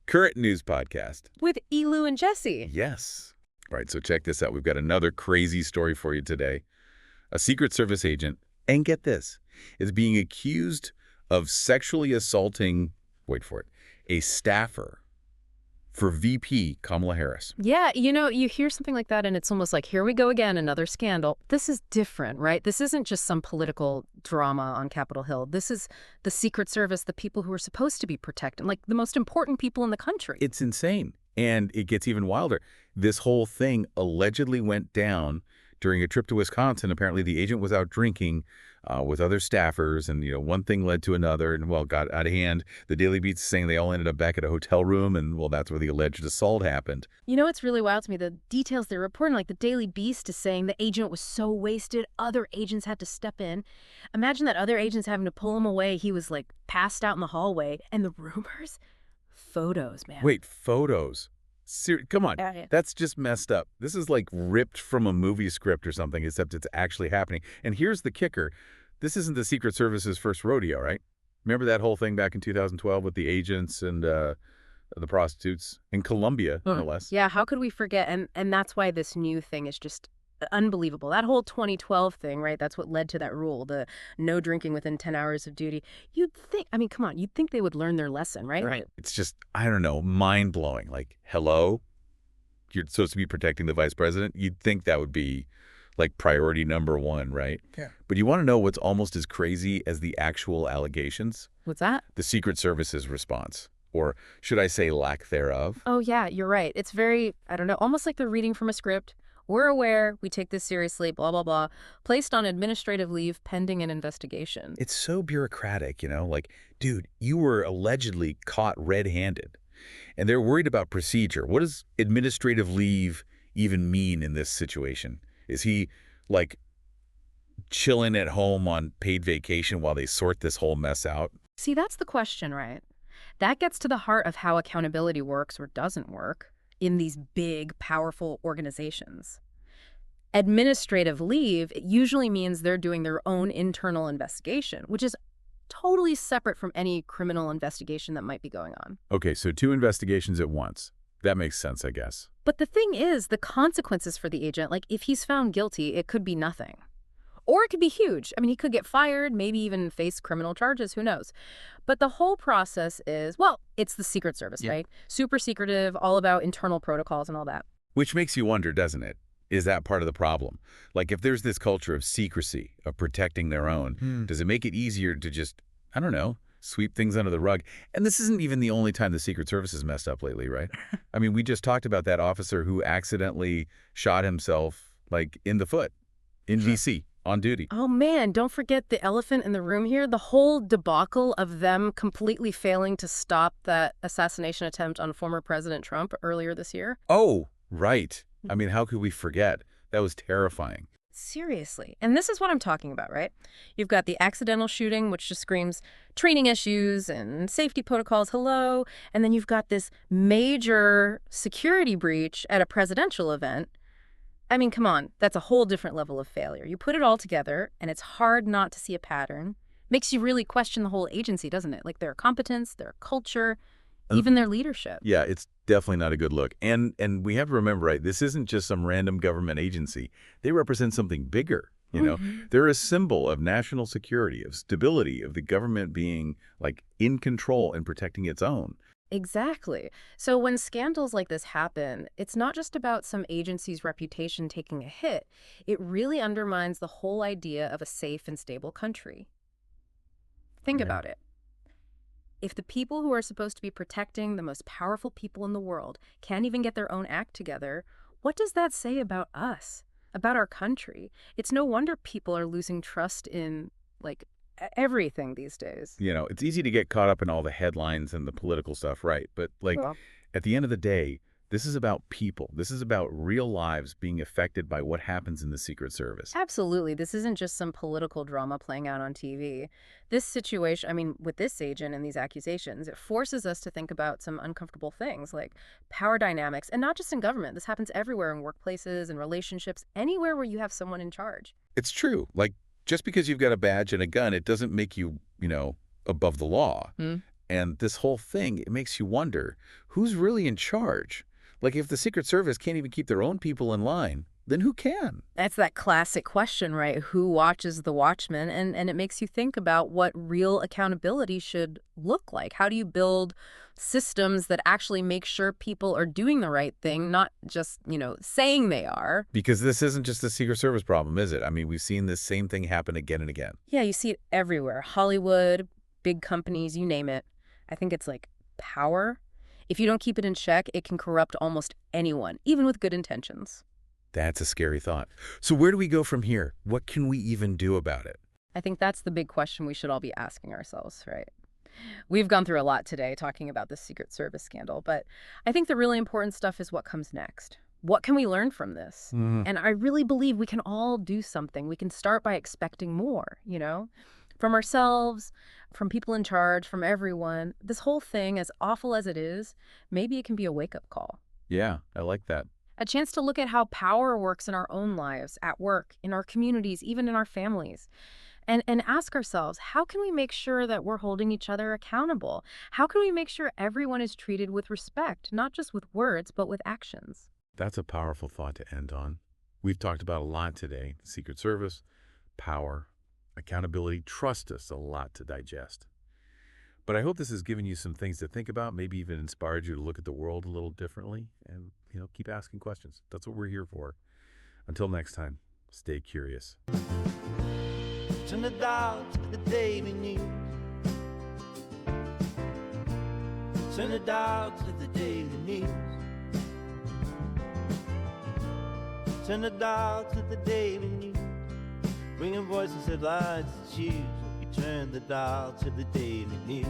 current news podcast. With Elu and Jesse. Yes. All right, so check this out. We've got another crazy story for you today. A Secret Service agent, and get this, is being accused of sexually assaulting, wait for it, a staffer for VP Kamala Harris. Yeah, you hear something like that and it's almost like, here we go again, another scandal. This is different, right? This isn't just some political drama on Capitol Hill. This is the Secret Service, the people who are supposed to be protected, like the most important people in the country. It's insane. And it gets even wilder. This whole thing allegedly went down during a trip to Wisconsin. Apparently the agent was out drinking with other staffers, and one thing led to another, and got out of hand. The Daily Beat's saying they all ended up back at a hotel room, and that's where the alleged assault happened. It's really wild to me, the details they're reporting. Like the Daily Beast is saying the agent was so wasted, other agents had to step in. Imagine that, other agents having to pull him away. He was like passed out in the hallway, and the rumors, photos, man. Wait, photos? Come on, Yeah. That's just messed up. This is like ripped from a movie script or something, except it's actually happening. And here's the kicker. This isn't the Secret Service's first rodeo, right? Remember that whole thing back in 2012 with the agents and the prostitutes in Colombia, no less? Yeah, how could we forget? And that's why this new thing is just unbelievable. That whole 2012 thing, right? That's what led to that rule, the no drinking within 10 hours of duty. You'd think, come on, you'd think they would learn their lesson, right? Right. It's just, I don't know, mind-blowing. Like, hello? You're supposed to be protecting the vice president? You'd think that would be like priority number one, right? Yeah. But you want to know what's almost as crazy as the actual allegations? What's that? The Secret Service's response, or should I say lack thereof? Oh, yeah, you're right. It's very, I don't know, almost like they're reading from a script. We're aware, we take this seriously, blah, blah, blah. Placed on administrative leave pending an investigation. It's so bureaucratic, like, dude, you were allegedly caught red-handed. And they're worried about procedure. What does administrative leave even mean in this situation? Is he, like, chilling at home on paid vacation while they sort this whole mess out? See, that's the question, right? That gets to the heart of how accountability works or doesn't work in these big, powerful organizations. Administrative leave usually means they're doing their own internal investigation, which is totally separate from any criminal investigation that might be going on. Okay, so 2 investigations at once. That makes sense, I guess. But the thing is, the consequences for the agent, like if he's found guilty, it could be nothing. Or it could be huge. He could get fired, maybe even face criminal charges, who knows? But the whole process is, well, it's the Secret Service, right? Super secretive, all about internal protocols and all that. Which makes you wonder, doesn't it? Is that part of the problem? Like, if there's this culture of secrecy, of protecting their own, does it make it easier to just, I don't know, sweep things under the rug? And this isn't even the only time the Secret Service has messed up lately, right? We just talked about that officer who accidentally shot himself, like, in the foot in D.C. on duty. Oh, man, don't forget the elephant in the room here. The whole debacle of them completely failing to stop that assassination attempt on former President Trump earlier this year. Oh, right. How could we forget? That was terrifying. Seriously. And this is what I'm talking about, right? You've got the accidental shooting, which just screams training issues and safety protocols, hello. And then you've got this major security breach at a presidential event. Come on, that's a whole different level of failure. You put it all together, and it's hard not to see a pattern. Makes you really question the whole agency, doesn't it? Like their competence, their culture, even their leadership. Yeah, it's definitely not a good look. And we have to remember, right, this isn't just some random government agency. They represent something bigger, They're a symbol of national security, of stability, of the government being, like, in control and protecting its own. Exactly. So when scandals like this happen, it's not just about some agency's reputation taking a hit. It really undermines the whole idea of a safe and stable country. Think about it. If the people who are supposed to be protecting the most powerful people in the world can't even get their own act together, what does that say about us, about our country? It's no wonder people are losing trust in, like, everything these days. It's easy to get caught up in all the headlines and the political stuff, right? But, at the end of the day, this is about people. This is about real lives being affected by what happens in the Secret Service. Absolutely. This isn't just some political drama playing out on TV. This situation, with this agent and these accusations, it forces us to think about some uncomfortable things like power dynamics, and not just in government. This happens everywhere, in workplaces and relationships, anywhere where you have someone in charge. It's true. Like, just because you've got a badge and a gun, it doesn't make you, above the law. And this whole thing, it makes you wonder, who's really in charge? Like, if the Secret Service can't even keep their own people in line, then who can? That's that classic question, right? Who watches the watchman? And it makes you think about what real accountability should look like. How do you build systems that actually make sure people are doing the right thing, not just, saying they are? Because this isn't just a Secret Service problem, is it? I mean, we've seen this same thing happen again and again. Yeah, you see it everywhere. Hollywood, big companies, you name it. I think it's like power. If you don't keep it in check, it can corrupt almost anyone, even with good intentions. That's a scary thought. So where do we go from here? What can we even do about it? I think that's the big question we should all be asking ourselves, right? We've gone through a lot today talking about the Secret Service scandal, but I think the really important stuff is what comes next. What can we learn from this? And I really believe we can all do something. We can start by expecting more, from ourselves, from people in charge, from everyone. This whole thing, as awful as it is, maybe it can be a wake-up call. Yeah, I like that. A chance to look at how power works in our own lives, at work, in our communities, even in our families. And ask ourselves, how can we make sure that we're holding each other accountable? How can we make sure everyone is treated with respect, not just with words, but with actions? That's a powerful thought to end on. We've talked about a lot today. Secret Service, power, accountability. Trust us, a lot to digest. But I hope this has given you some things to think about, maybe even inspired you to look at the world a little differently and, keep asking questions. That's what we're here for. Until next time, stay curious. Turn the dial to the daily news. Turn the dial to the daily news. Turn the dial to the daily news. Bringing voices, headlines, and shoes. We turn the dial to the daily news.